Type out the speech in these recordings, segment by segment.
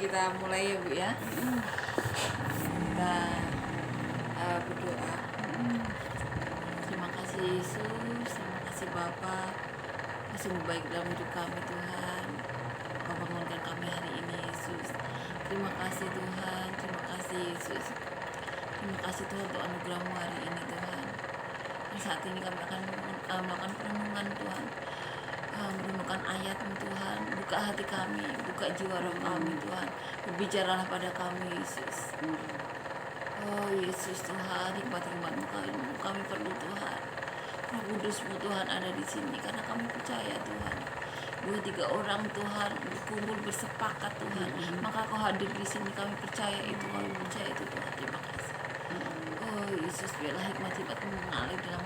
kita mulai ya Bu ya. Kita berdoa. Terima kasih Yesus, terima kasih Bapa, kasih baik dalam hidup kami Tuhan. Kau bangunkan kami hari ini Yesus. Terima kasih Tuhan, terima kasih Yesus. Terima kasih Tuhan untuk anugerah-Mu hari ini Tuhan. Dan saat ini kami akan melakukan perenungan Tuhan. Merenungkan ayat-Mu Tuhan. Buka hati kami, buka jiwa roh kami Tuhan. Berbicaralah pada kami Yesus. Oh Yesus Tuhan, hikmat-hikmat-Mu kami perlu Tuhan. Roh Kudus-Mu Tuhan ada di sini karena kami percaya Tuhan. 2-3 orang Tuhan berkumpul bersepakat Tuhan, maka Kau hadir di sini, kami percaya itu, kami percaya itu Tuhan. Terima kasih. Oh Yesus, biarlah hikmat-hikmat-Mu mengalir dalam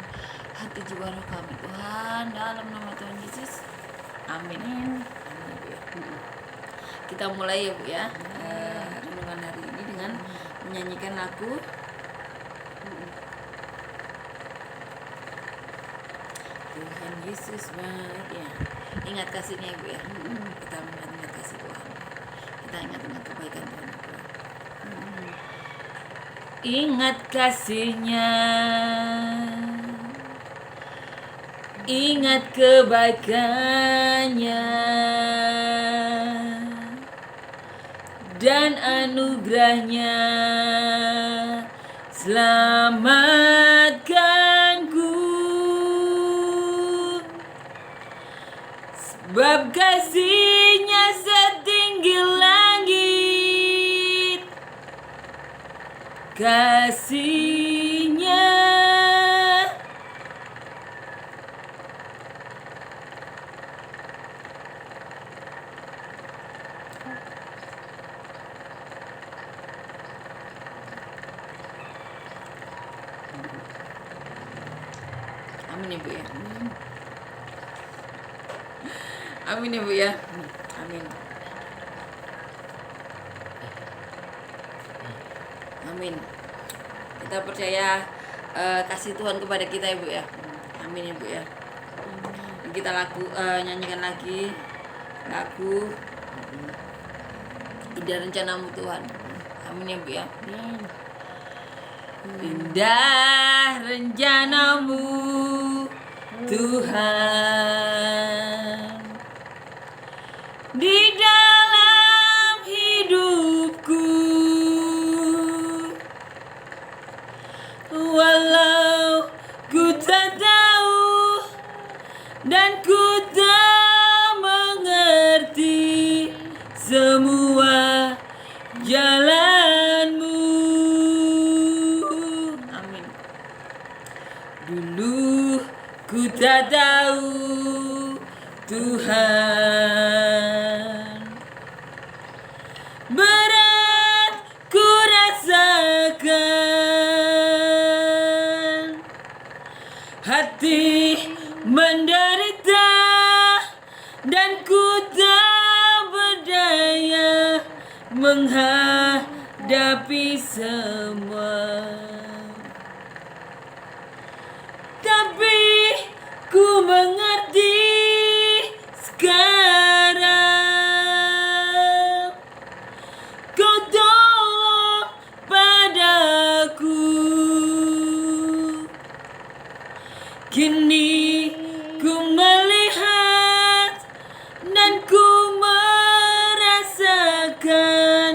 hati jiwa roh kami Tuhan, dalam nama Tuhan Yesus. Amin. Kita mulai ya Bu ya, renungan hari ini dengan menyanyikan lagu Tuhan Yesus baik ya. Ingat kasih-Nya Ibu ya. Kita ingat kasih Tuhan. Kita ingat dengan kebaikan Tuhan. Ingat kasih-Nya, ingat kebaikan-Nya dan anugerah-Nya. Selamatkanku, sebab kasih-Nya setinggi langit. Kasih-Nya amin ya Bu ya. Amin ya Bu ya. Amin. Amin. Kita percaya kasih Tuhan kepada kita ya Bu ya. Amin ya Bu ya. Kita nyanyikan lagi lagu Indah Rencana-Mu Tuhan. Amin ya Bu ya. Indah rencana-Mu Tuhan di dalam hidupku, walau ku tak tahu dan ku tak mengerti semua jalan-Mu. Amin. Dulu ku tak tahu Tuhan, berat ku rasakan, hati menderita dan ku tak berdaya menghadapi semua. Tapi ku mengerti sekarang, Kau tolong padaku. Kini ku melihat dan ku merasakan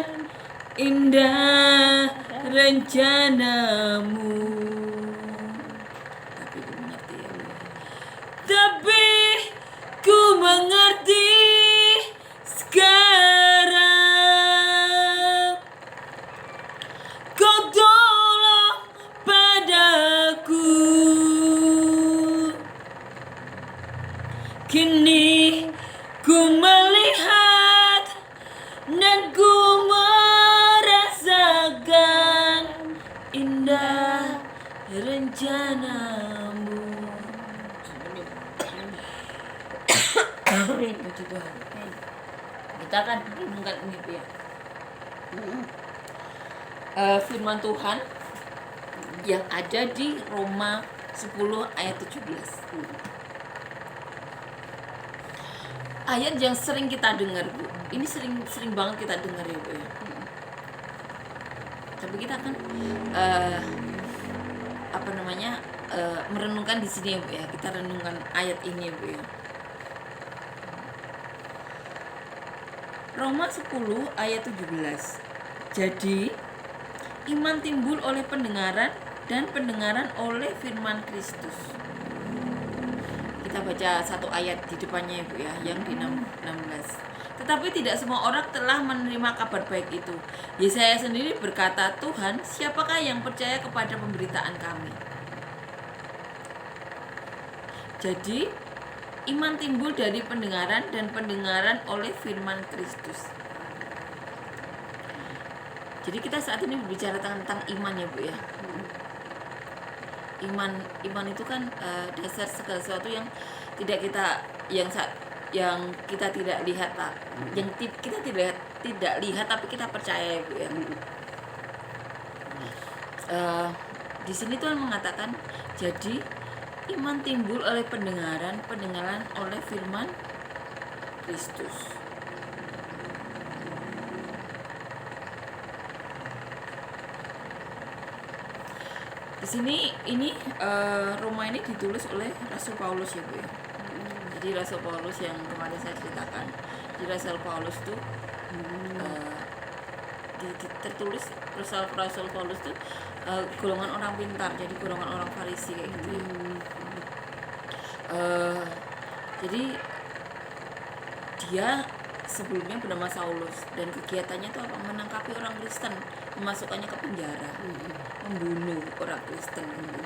indah rencana-Mu. Tapi ku mengerti sekarang, Kau tolong padaku. Kini ku melihat dan ku merasakan indah rencana-Mu. Puji Tuhan. Kita akan renungkan ini ya. Firman Tuhan yang ada di Roma 10 ayat 17. Ayat yang sering kita dengar Bu. ini sering banget kita dengar ya Bu ya. Tapi kita akan merenungkan di sini ya Bu ya. Kita renungkan ayat ini ya Bu ya. Roma 10 ayat 17. Jadi iman timbul oleh pendengaran dan pendengaran oleh firman Kristus. Kita baca satu ayat di depannya ya Bu ya, yang di 16. Tetapi tidak semua orang telah menerima kabar baik itu. Yesaya sendiri berkata, Tuhan, siapakah yang percaya kepada pemberitaan kami? Jadi iman timbul dari pendengaran dan pendengaran oleh firman Kristus. Jadi kita saat ini berbicara tentang iman ya Bu ya. Iman itu kan dasar segala sesuatu yang tidak kita yang kita tidak lihat Pak. Yang kita tidak lihat tapi kita percaya ya Bu ya. Di sini Tuhan mengatakan, jadi iman timbul oleh pendengaran oleh firman Kristus. Di sini Roma ini ditulis oleh Rasul Paulus ya Bu ya. Jadi Rasul Paulus yang kemarin saya ceritakan, di Rasul Paulus tuh tertulis Rasul Paulus tuh golongan orang pintar, jadi golongan orang Farisi kayak gitu ya. Jadi dia sebelumnya bernama Saulus dan kegiatannya itu apa? Menangkapi orang Kristen, memasukkannya ke penjara, membunuh orang Kristen gitu.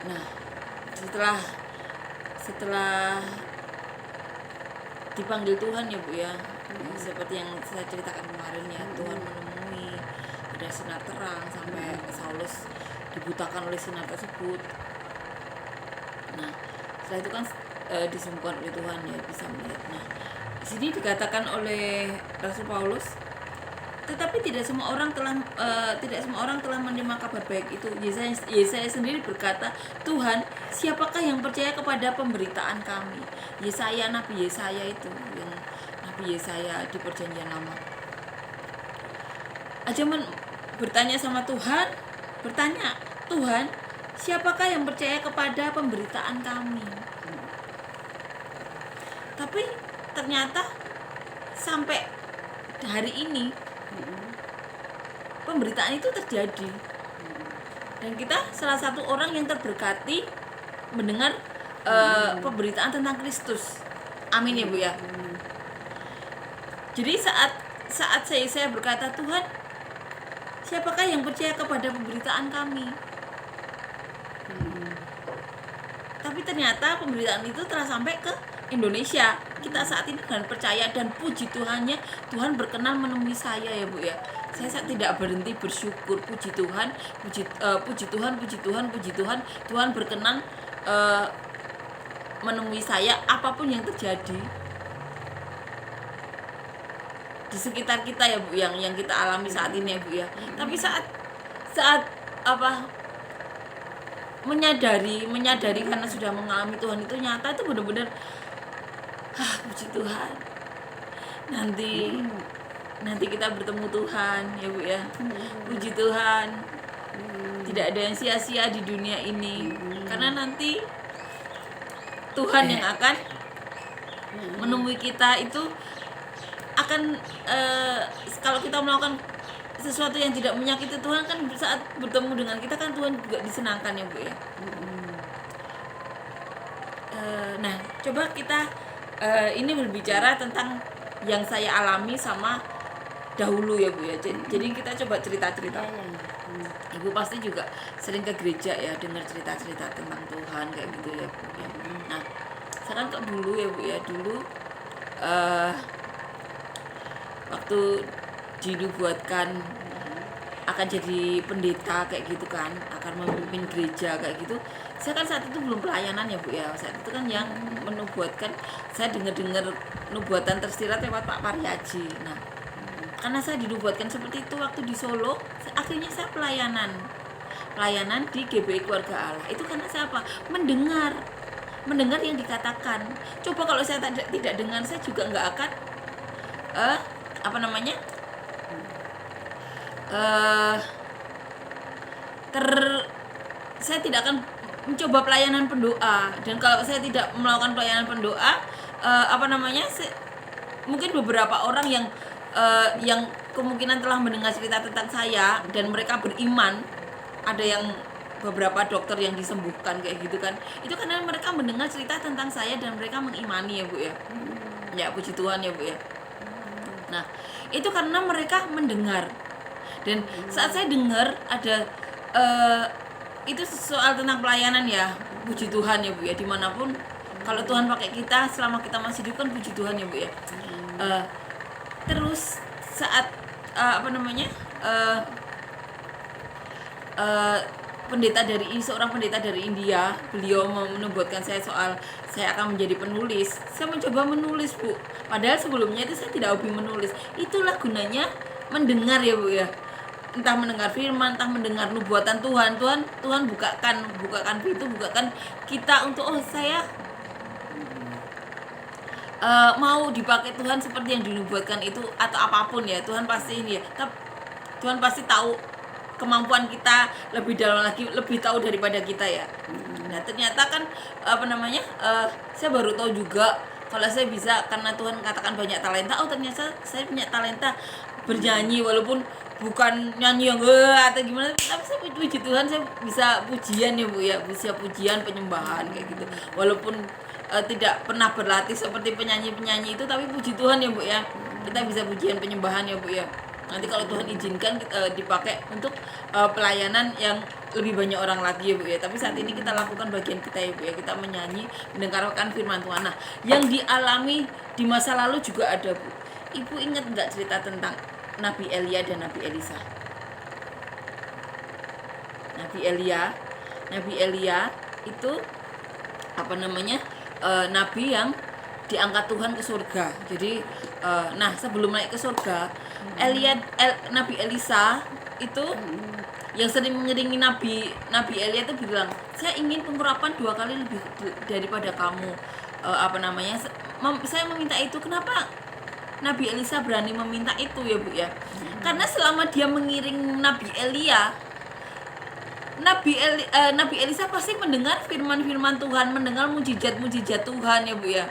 Nah, setelah dipanggil Tuhan ya Bu ya, seperti yang saya ceritakan kemarin ya, Tuhan menemui, ada sinar terang sampai Saulus dibutakan oleh sinar tersebut. Nah, setelah itu kan disembuhkan oleh Tuhan ya, bisa melihat. Nah, di sini dikatakan oleh Rasul Paulus, tetapi tidak semua orang telah menerima kabar baik itu. Yesaya sendiri berkata, Tuhan, siapakah yang percaya kepada pemberitaan kami? Nabi Yesaya itu, yang Nabi Yesaya di Perjanjian Lama aja bertanya sama Tuhan, Tuhan, siapakah yang percaya kepada pemberitaan kami? Tapi ternyata sampai hari ini pemberitaan itu terjadi, dan kita salah satu orang yang terberkati mendengar pemberitaan tentang Kristus. Amin ya Bu ya. Jadi saat saya berkata, Tuhan, siapakah yang percaya kepada pemberitaan kami? Tapi ternyata pemberitaan itu telah sampai ke Indonesia. Kita saat ini dengan percaya, dan puji Tuhannya, Tuhan berkenan menemui saya ya Bu ya. Saya tidak berhenti bersyukur, puji Tuhan, Tuhan berkenan menemui saya apapun yang terjadi di sekitar kita ya Bu, yang kita alami saat ini ya Bu ya. Tapi saat menyadari karena sudah mengalami Tuhan itu nyata, itu benar-benar puji Tuhan. Nanti kita bertemu Tuhan ya Bu ya. Puji Tuhan. Tidak ada yang sia-sia di dunia ini, karena nanti Tuhan yang akan menemui kita. Itu akan kalau kita melakukan sesuatu yang tidak menyakiti Tuhan, kan saat bertemu dengan kita kan Tuhan juga disenangkan ya Bu ya. Nah, coba kita ini berbicara tentang yang saya alami sama dahulu ya Bu ya. Jadi kita coba cerita-cerita. Ibu pasti juga sering ke gereja ya, dengar cerita-cerita tentang Tuhan kayak gitu ya Bu ya. Nah, sekarang kok dulu ya Bu ya, dulu waktu dinubuatkan akan jadi pendeta kayak gitu kan, akan memimpin gereja kayak gitu. Saya kan saat itu belum pelayanan ya Bu ya. Saat itu kan yang menubuatkan, saya dengar nubuatan tersirat lewat Pak Paryaji. Nah, karena saya dinubuatkan seperti itu waktu di Solo, akhirnya saya pelayanan di GBI Keluarga Allah. Itu karena saya mendengar mendengar yang dikatakan. Coba kalau saya tidak dengar, saya juga nggak akan apa namanya saya tidak akan mencoba pelayanan pendoa. Dan kalau saya tidak melakukan pelayanan pendoa, mungkin beberapa orang yang kemungkinan telah mendengar cerita tentang saya dan mereka beriman, ada yang beberapa dokter yang disembuhkan kayak gitu kan, itu karena mereka mendengar cerita tentang saya dan mereka mengimani ya Bu ya. Ya puji Tuhan ya Bu ya. Nah itu karena mereka mendengar. Dan saat saya dengar ada itu soal tentang pelayanan ya, puji Tuhan ya Bu ya, dimanapun kalau Tuhan pakai kita selama kita masih hidup kan puji Tuhan ya Bu ya. Terus saat seorang pendeta dari India, beliau menubuatkan saya soal saya akan menjadi penulis. Saya mencoba menulis Bu, padahal sebelumnya itu saya tidak hobi menulis. Itulah gunanya mendengar ya Bu ya, entah mendengar firman, entah mendengar nubuatan Tuhan. Tuhan bukakan pintu, bukakan kita untuk saya mau dipakai Tuhan seperti yang dinubuatkan itu atau apapun ya. Tuhan pasti ini ya, Tuhan pasti tahu kemampuan kita lebih dalam lagi, lebih tahu daripada kita ya. Nah ternyata kan saya baru tahu juga kalau saya bisa, karena Tuhan katakan banyak talenta. Oh ternyata saya punya talenta bernyanyi, walaupun bukan nyanyi yang atau gimana, tapi saya puji Tuhan saya bisa pujian ya Bu ya, bisa pujian penyembahan kayak gitu. Walaupun tidak pernah berlatih seperti penyanyi-penyanyi itu, tapi puji Tuhan ya Bu ya, kita bisa pujian penyembahan ya Bu ya. Nanti kalau Tuhan izinkan dipakai untuk pelayanan yang lebih banyak orang lagi ya Bu ya. Tapi saat ini kita lakukan bagian kita ya Bu ya, kita menyanyi, mendengarkan firman Tuhan. Nah yang dialami di masa lalu juga ada Bu. Ibu ingat nggak cerita tentang Nabi Elia dan Nabi Elisa? Nabi Elia itu nabi yang diangkat Tuhan ke surga. Jadi sebelum naik ke surga, Nabi Elisa itu yang sering mengiringi Nabi Elia itu bilang, saya ingin pengurapan 2 kali lebih daripada kamu. Saya meminta itu. Kenapa Nabi Elisa berani meminta itu ya Bu ya? Karena selama dia mengiring Nabi Elia, Nabi Elisa pasti mendengar firman-firman Tuhan, mendengar mujizat-mujizat Tuhan ya Bu ya,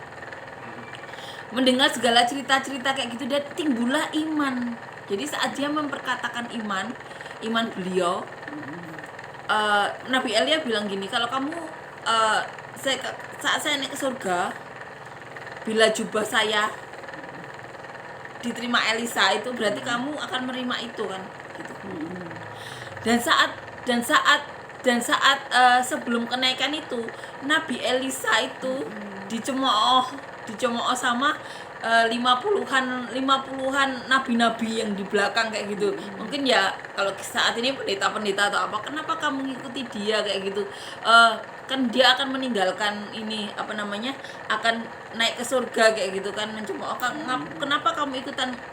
mendengar segala cerita-cerita kayak gitu, dan timbullah iman. Jadi saat dia memperkatakan iman beliau, Nabi Elia bilang gini, kalau kamu saat saya naik ke surga, bila jubah saya diterima Elisa, itu berarti kamu akan menerima itu kan gitu. Dan saat sebelum kenaikan itu, Nabi Elisa itu dicemooh sama 50-an nabi-nabi yang di belakang kayak gitu. Mungkin ya kalau saat ini pendeta-pendeta atau apa, kenapa kamu mengikuti dia kayak gitu, kan dia akan meninggalkan ini akan naik ke surga kayak gitu kan, mencemooh, kenapa kamu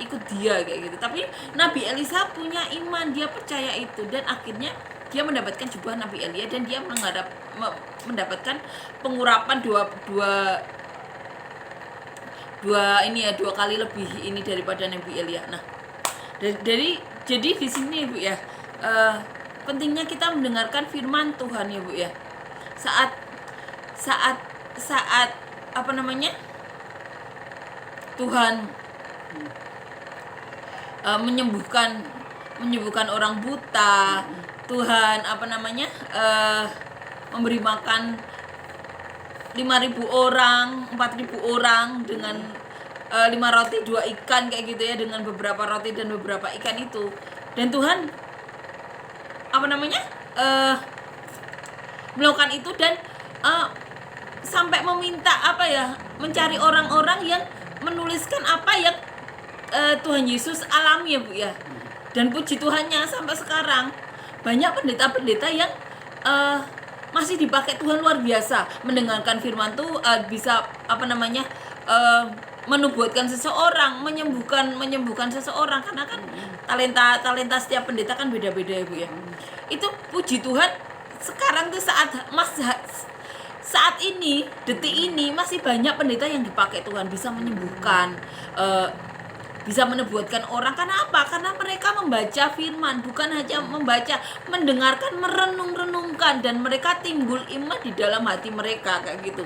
ikut dia kayak gitu. Tapi Nabi Elisa punya iman, dia percaya itu, dan akhirnya dia mendapatkan jubah Nabi Elia, dan dia mendapatkan pengurapan dua kali lebih ini daripada Nabi Elia. Nah, jadi di sini Bu ya, pentingnya kita mendengarkan firman Tuhan ya Bu ya. Saat Tuhan menyembuhkan orang buta, Tuhan memberi makan 5.000 orang, 4.000 orang dengan 5 roti 2 ikan kayak gitu ya, dengan beberapa roti dan beberapa ikan itu. Dan Tuhan melakukan itu, dan sampai meminta mencari orang-orang yang menuliskan apa yang Tuhan Yesus alami ya Bu ya. Dan puji Tuhannya sampai sekarang banyak pendeta-pendeta yang masih dipakai Tuhan luar biasa, mendengarkan firman tuh bisa menubuatkan seseorang, menyembuhkan seseorang, karena kan talenta setiap pendeta kan beda-beda ya Bu ya. Itu puji Tuhan sekarang tuh saat ini, detik ini masih banyak pendeta yang dipakai Tuhan bisa menyembuhkan, bisa menubuatkan orang. Karena apa? Karena mereka membaca firman, bukan hanya membaca, mendengarkan, merenung-renungkan, dan mereka timbul iman di dalam hati mereka kayak gitu.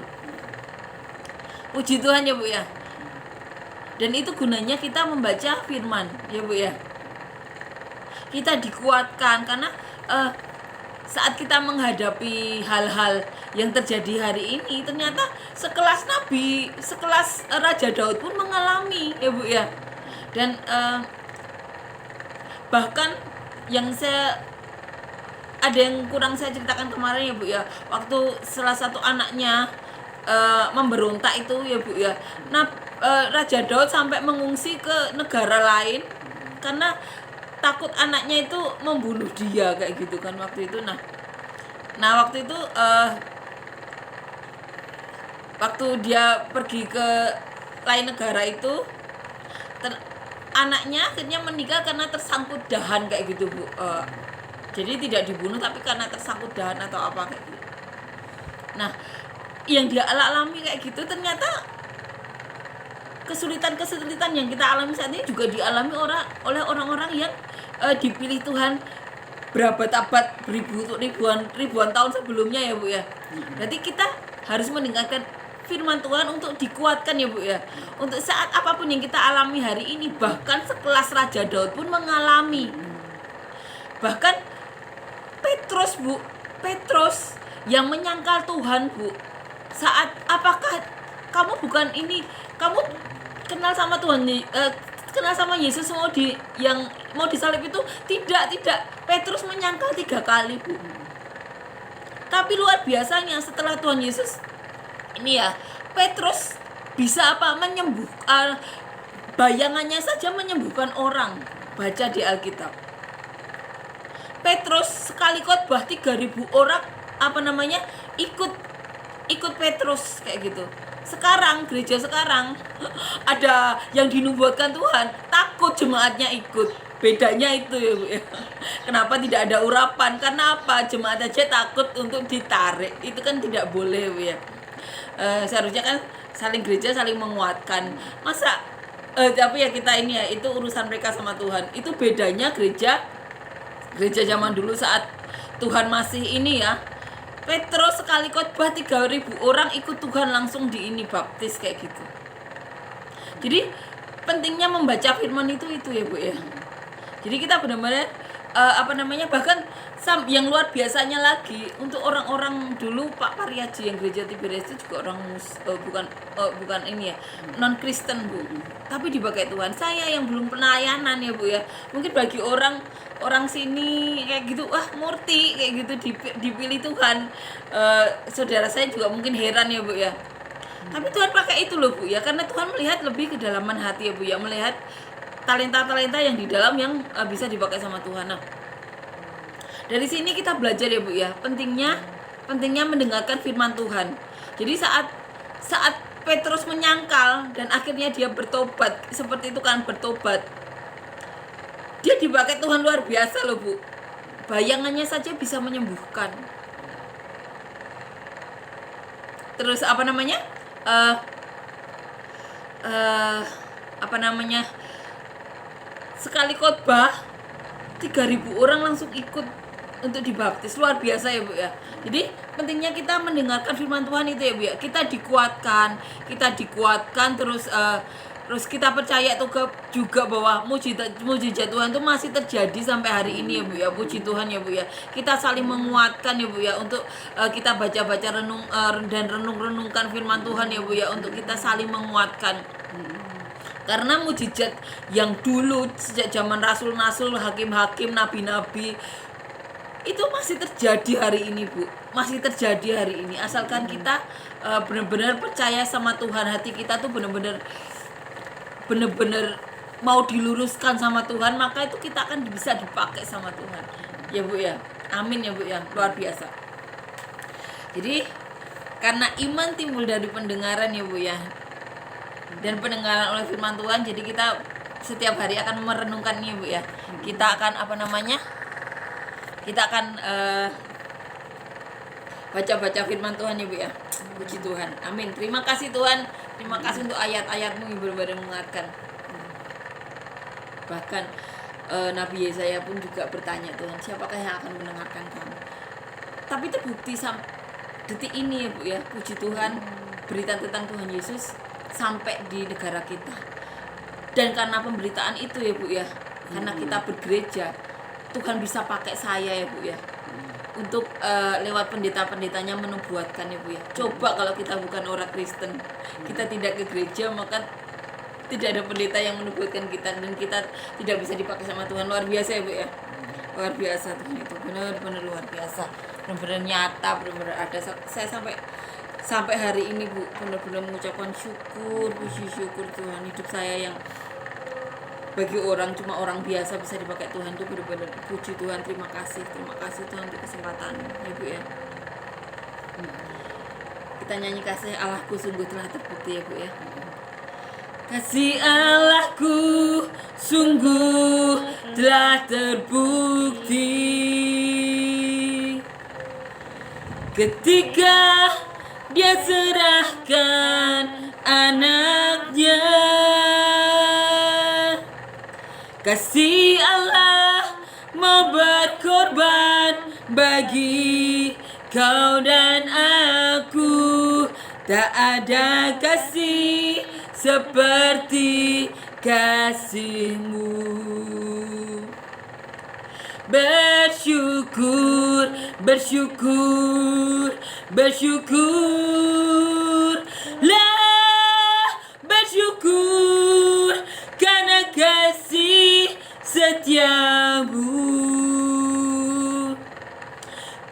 Puji Tuhan ya Bu ya. Dan itu gunanya kita membaca firman ya Bu ya. Kita dikuatkan karena saat kita menghadapi hal-hal yang terjadi hari ini, ternyata sekelas Nabi, sekelas Raja Daud pun mengalami ya Bu ya. Dan bahkan yang ada yang kurang saya ceritakan kemarin ya Bu ya, waktu salah satu anaknya memberontak itu ya Bu ya. Nah, Raja Daud sampai mengungsi ke negara lain karena takut anaknya itu membunuh dia kayak gitu kan waktu itu. Nah waktu itu waktu dia pergi ke lain negara itu, anaknya akhirnya meninggal karena tersangkut dahan kayak gitu Bu. Jadi tidak dibunuh tapi karena tersangkut dahan atau apa kayak gitu. Nah yang dia alami kayak gitu, ternyata kesulitan-kesulitan yang kita alami saat ini juga dialami oleh orang-orang yang dipilih Tuhan berabad-abad, ribuan tahun sebelumnya ya Bu ya. Berarti kita harus mendengarkan firman Tuhan untuk dikuatkan ya Bu ya. Untuk saat apapun yang kita alami hari ini, bahkan sekelas Raja Daud pun mengalami. Bahkan Petrus yang menyangkal Tuhan Bu. Saat apakah kamu bukan ini, kamu kenal sama Tuhan, kenal sama Yesus yang mau disalib itu? Tidak. Petrus menyangkal 3 kali Bu. Tapi luar biasanya setelah Tuhan Yesus ini ya, Petrus bisa menyembuhkan, bayangannya saja menyembuhkan orang. Baca di Alkitab, Petrus sekali khotbah 3.000 orang ikut Petrus kayak gitu. Sekarang gereja sekarang ada yang dinubuatkan Tuhan, takut jemaatnya ikut. Bedanya itu ya Bu ya. Kenapa tidak ada urapan? Karena apa? Jemaat aja takut untuk ditarik. Itu kan tidak boleh Bu ya. Seharusnya kan gereja saling menguatkan. Masa tapi ya kita ini ya, itu urusan mereka sama Tuhan. Itu bedanya gereja zaman dulu saat Tuhan masih ini ya. Petrus sekali khotbah 3.000 orang ikut Tuhan langsung baptis kayak gitu. Jadi pentingnya membaca firman itu ya Bu ya. Jadi kita benar-benar bahkan yang luar biasanya lagi, untuk orang-orang dulu, Pak Pariaji yang gereja Tiberias itu juga orang bukan ini ya, non Kristen Bu, tapi dipakai Tuhan. Saya yang belum pelayanan ya Bu ya, mungkin bagi orang sini kayak gitu, murti kayak gitu dipilih Tuhan. Saudara saya juga mungkin heran ya Bu ya. Tapi Tuhan pakai itu loh Bu ya, karena Tuhan melihat lebih kedalaman hati ya Bu ya, melihat talenta-talenta yang di dalam yang bisa dipakai sama Tuhan. Nah, dari sini kita belajar ya Bu ya, pentingnya mendengarkan firman Tuhan. Jadi saat Petrus menyangkal dan akhirnya dia bertobat, seperti itu kan, bertobat. Dia dipakai Tuhan luar biasa loh Bu. Bayangannya saja bisa menyembuhkan. Terus sekali khotbah 3.000 orang langsung ikut untuk dibaptis. Luar biasa ya Bu ya. Jadi pentingnya kita mendengarkan firman Tuhan itu ya Bu ya. Kita dikuatkan terus kita percaya juga bahwa mujizat Tuhan itu masih terjadi sampai hari ini ya Bu ya. Puji Tuhan ya Bu ya. Kita saling menguatkan ya Bu ya, untuk kita baca-baca dan renungkan firman Tuhan ya Bu ya, untuk kita saling menguatkan. Karena mujizat yang dulu sejak zaman rasul-rasul, hakim-hakim, nabi-nabi itu masih terjadi hari ini Bu. Masih terjadi hari ini, asalkan kita benar-benar percaya sama Tuhan. Hati kita tuh benar-benar mau diluruskan sama Tuhan, maka itu kita akan bisa dipakai sama Tuhan ya Bu ya. Amin ya Bu ya. Luar biasa. Jadi karena iman timbul dari pendengaran ya Bu ya, dan pendengaran oleh firman Tuhan, jadi kita setiap hari akan merenungkannya Bu ya. Kita akan baca-baca firman Tuhan ya Bu ya. Puji Tuhan. Amin. Terima kasih Tuhan. Terima kasih untuk ayat-ayat-Mu yang benar-benar menguatkan. Bahkan Nabi Yesaya pun juga bertanya, Tuhan, siapakah yang akan mendengarkan kami? Tapi terbukti detik ini ya Bu ya. Puji Tuhan, berita tentang Tuhan Yesus sampai di negara kita. Dan karena pemberitaan itu ya Bu ya, karena kita bergereja, Tuhan bisa pakai saya ya Bu ya, untuk lewat pendeta-pendetanya menubuatkan ya Bu ya. Coba kalau kita bukan orang Kristen, kita tidak ke gereja, maka tidak ada pendeta yang menubuatkan kita, dan kita tidak bisa dipakai sama Tuhan. Luar biasa ya Bu ya, luar biasa Tuhan itu, benar-benar luar biasa, benar-benar nyata, benar-benar ada. Saya sampai hari ini Bu benar-benar mengucapkan syukur, puji syukur Tuhan. Hidup saya yang bagi orang cuma orang biasa bisa dipakai Tuhan itu benar-benar puji Tuhan. Terima kasih Tuhan untuk kesempatan ya Bu ya. Kita nyanyi kasih Allahku sungguh telah terbukti ya Bu ya. Kasih Allahku sungguh telah terbukti ketika Dia serahkan anaknya. Kasih Allah mau berkorban bagi kau dan aku. Tak ada kasih seperti kasih-Mu. Bersyukur, bersyukur, bersyukurlah, bersyukur karena kasih setia-Mu.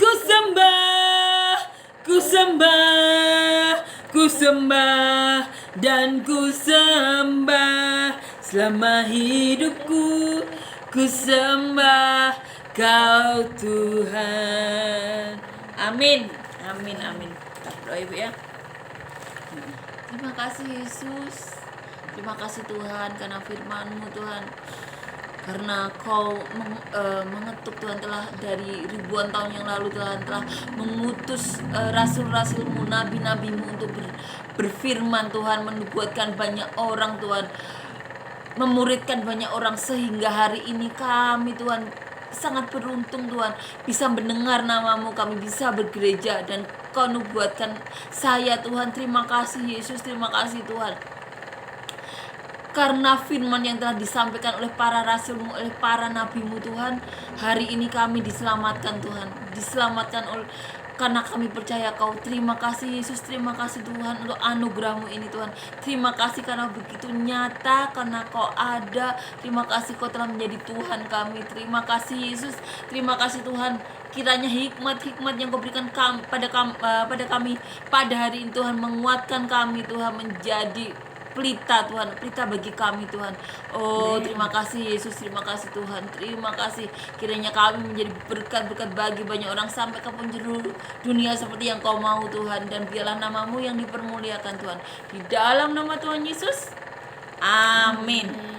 Ku sembah, ku sembah, ku sembah dan ku sembah selama hidupku. Ku sembah Kau Tuhan. Amin, amin, amin. Kita berdoa Ibu ya. Terima kasih Yesus. Terima kasih Tuhan karena firman-Mu Tuhan. Karena Kau mengetuk Tuhan, telah dari ribuan tahun yang lalu Tuhan telah mengutus rasul-rasul-Mu, nabi-nabi-Mu untuk berfirman Tuhan, menubuatkan banyak orang Tuhan, memuridkan banyak orang, sehingga hari ini kami Tuhan sangat beruntung Tuhan bisa mendengar nama-Mu, kami bisa bergereja dan Kau nubuatkan saya Tuhan. Terima kasih Yesus, terima kasih Tuhan. Karena firman yang telah disampaikan oleh para rasul-Mu, oleh para nabi-Mu Tuhan, hari ini kami diselamatkan Tuhan. Diselamatkan karena kami percaya Kau. Terima kasih Yesus, terima kasih Tuhan untuk anugerah-Mu ini Tuhan. Terima kasih karena begitu nyata, karena Kau ada. Terima kasih Kau telah menjadi Tuhan kami. Terima kasih Yesus, terima kasih Tuhan. Kiranya hikmat-hikmat yang Kau berikan pada kami pada hari ini Tuhan, menguatkan kami Tuhan, menjadi pelita Tuhan, pelita bagi kami Tuhan. Oh terima kasih Yesus, terima kasih Tuhan, terima kasih. Kiranya kami menjadi berkat-berkat bagi banyak orang sampai ke penjuru dunia seperti yang Kau mau Tuhan. Dan biarlah nama-Mu yang dipermuliakan Tuhan, di dalam nama Tuhan Yesus, amin.